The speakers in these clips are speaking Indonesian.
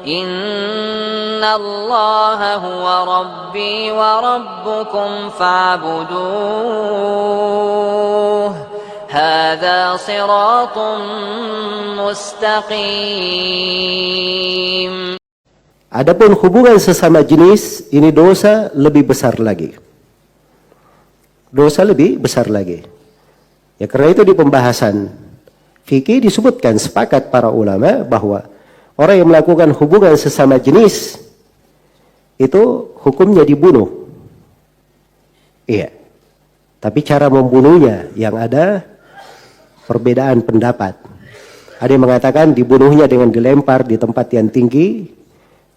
Innallaha huwa rabbi wa rabbukum fa'buduh. Hadza siratun mustaqim. Adapun hubungan sesama jenis, ini dosa lebih besar lagi. Dosa lebih besar lagi. Ya, karena itu di pembahasan fikih disebutkan, sepakat para ulama bahwa orang yang melakukan hubungan sesama jenis itu hukumnya dibunuh. Iya. Tapi cara membunuhnya yang ada perbedaan pendapat. Ada yang mengatakan dibunuhnya dengan dilempar di tempat yang tinggi,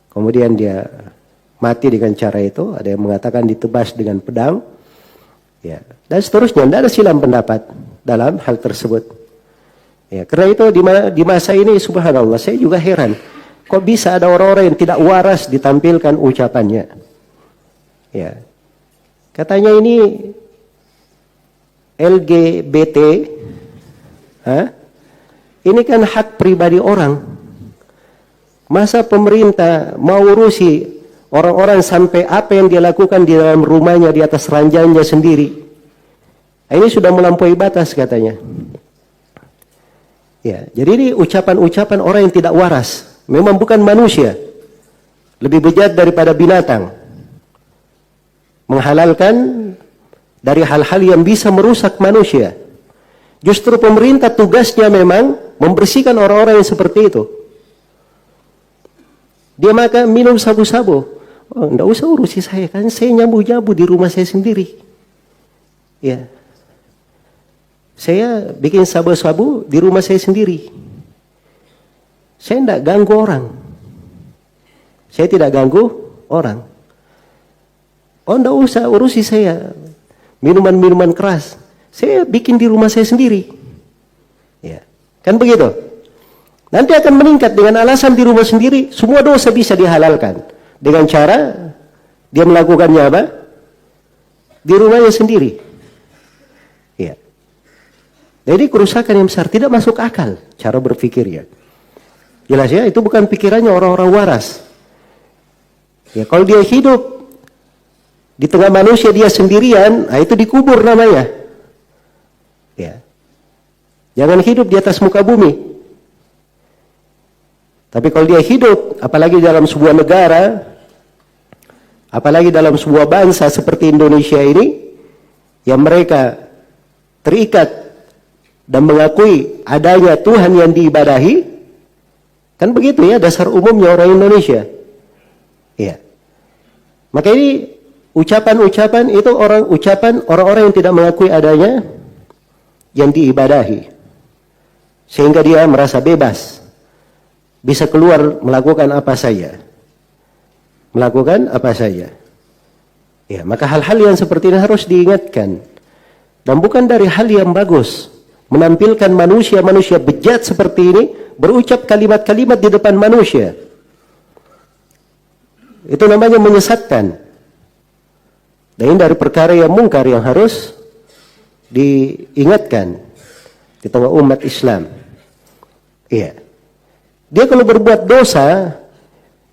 kemudian dia mati dengan cara itu. Ada yang mengatakan ditebas dengan pedang, ya, dan seterusnya. Tidak ada silang pendapat dalam hal tersebut. Ya, karena itu di masa ini subhanallah saya juga heran, kok bisa ada orang-orang yang tidak waras ditampilkan ucapannya. Ya, katanya ini LGBT, ini kan hak pribadi orang. Masa pemerintah mau urusi orang-orang sampai apa yang dia lakukan di dalam rumahnya, di atas ranjangnya sendiri? Ini sudah melampaui batas katanya. Ya, jadi ini ucapan-ucapan orang yang tidak waras. Memang bukan manusia. Lebih bejat daripada binatang. Menghalalkan dari hal-hal yang bisa merusak manusia. Justru pemerintah tugasnya memang membersihkan orang-orang yang seperti itu. Dia makan minum sabu-sabu. Oh, enggak usah urusi saya, kan saya nyabu-nyabu di rumah saya sendiri. Ya. Saya bikin sabu-sabu di rumah saya sendiri. Saya tidak ganggu orang. Saya tidak ganggu orang. Oh, tidak usah urusi saya. Minuman-minuman keras. Saya bikin di rumah saya sendiri. Ya. Kan begitu? Nanti akan meningkat dengan alasan di rumah sendiri. Semua dosa bisa dihalalkan. Dengan cara dia melakukannya apa? Di rumahnya sendiri. Ya. Jadi kerusakan yang besar, tidak masuk akal cara berpikirnya. Jelas ya, itu bukan pikirannya orang-orang waras. Ya, kalau dia hidup di tengah manusia dia sendirian, nah itu dikubur namanya. Ya. Jangan hidup di atas muka bumi. Tapi kalau dia hidup, apalagi dalam sebuah negara, apalagi dalam sebuah bangsa seperti Indonesia ini, yang mereka terikat dan mengakui adanya Tuhan yang diibadahi, kan begitu ya dasar umumnya orang Indonesia. Ya. Maka ini ucapan-ucapan itu ucapan orang-orang yang tidak mengakui adanya yang diibadahi. Sehingga dia merasa bebas. Bisa keluar melakukan apa saja. Melakukan apa saja. Ya, maka hal-hal yang seperti ini harus diingatkan. Dan bukan dari hal yang bagus. Menampilkan manusia-manusia bejat seperti ini berucap kalimat-kalimat di depan manusia. Itu namanya menyesatkan. Dan ini dari perkara yang mungkar yang harus diingatkan di tengah umat Islam. Iya. Dia kalau berbuat dosa,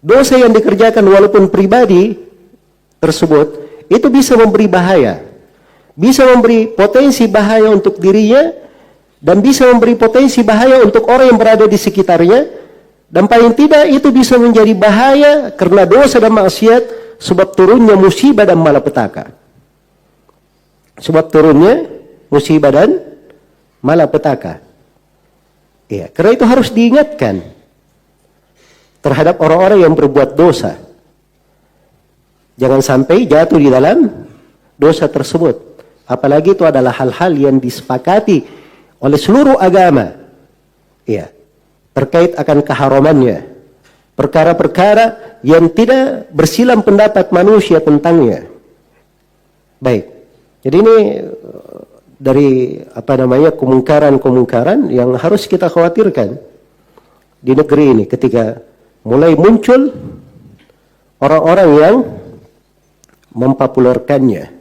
dosa yang dikerjakan walaupun pribadi tersebut, itu bisa memberi bahaya. Bisa memberi potensi bahaya untuk dirinya, dan bisa memberi potensi bahaya untuk orang yang berada di sekitarnya, dan paling tidak itu bisa menjadi bahaya karena dosa dan maksiat sebab turunnya musibah dan malapetaka. Sebab turunnya musibah dan malapetaka. Ya, karena itu harus diingatkan terhadap orang-orang yang berbuat dosa. Jangan sampai jatuh di dalam dosa tersebut. Apalagi itu adalah hal-hal yang disepakati oleh seluruh agama, ya, terkait akan keharamannya, perkara-perkara yang tidak bersilang pendapat manusia tentangnya. Baik, jadi ini dari kemungkaran-kemungkaran yang harus kita khawatirkan di negeri ini ketika mulai muncul orang-orang yang mempopulerkannya.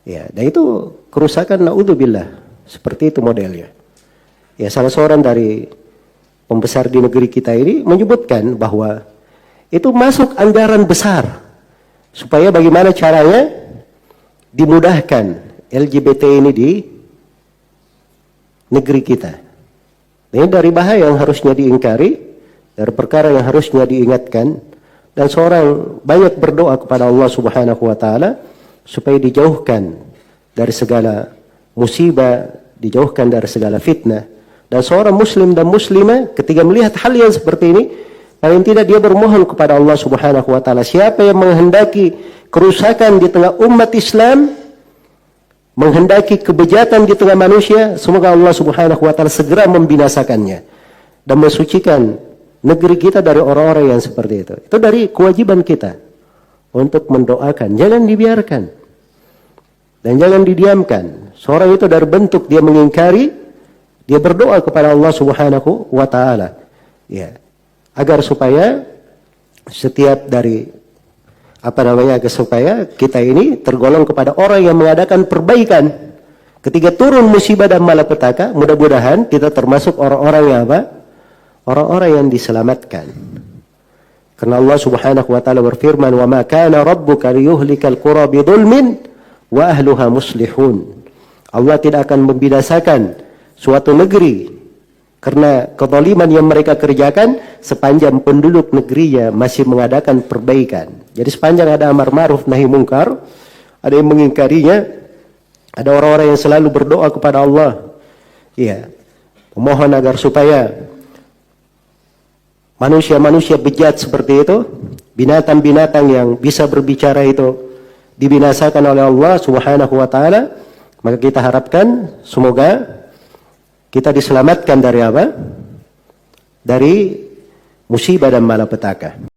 Ya, dan itu kerusakan, naudzubillah. Seperti itu modelnya. Ya, salah seorang dari pembesar di negeri kita ini menyebutkan bahwa itu masuk anggaran besar supaya bagaimana caranya dimudahkan LGBT ini di negeri kita. Ini dari bahaya yang harusnya diingkari, dari perkara yang harusnya diingatkan, dan seorang banyak berdoa kepada Allah Subhanahu wa taala supaya dijauhkan dari segala musibah, dijauhkan dari segala fitnah. Dan seorang muslim dan muslimah ketika melihat hal yang seperti ini, paling tidak dia bermohon kepada Allah Subhanahu wa taala, siapa yang menghendaki kerusakan di tengah umat Islam, menghendaki kebejatan di tengah manusia, semoga Allah Subhanahu wa taala segera membinasakannya dan mensucikan negeri kita dari orang-orang yang seperti itu. Itu dari kewajiban kita untuk mendoakan, jangan dibiarkan dan jangan didiamkan. Seorang itu dari bentuk dia mengingkari, dia berdoa kepada Allah Subhanahu wa taala, ya, agar supaya setiap dari agar supaya kita ini tergolong kepada orang yang mengadakan perbaikan. Ketika turun musibah dan malapetaka, mudah-mudahan kita termasuk orang-orang yang apa? Orang-orang yang diselamatkan. Karena Allah Subhanahu wa taala berfirman, "Wa ma kana rabbuka liyuhlikal qura bidzulmin wa ahluha muslihun." Allah tidak akan membinasakan suatu negeri karena kezaliman yang mereka kerjakan sepanjang penduduk negerinya masih mengadakan perbaikan. Jadi sepanjang ada amar ma'ruf nahi mungkar, ada yang mengingkarinya, ada orang-orang yang selalu berdoa kepada Allah, ya, memohon agar supaya manusia-manusia bejat seperti itu, binatang-binatang yang bisa berbicara itu dibinasakan oleh Allah Subhanahu wa taala. Maka kita harapkan semoga kita diselamatkan dari apa? Dari musibah dan malapetaka.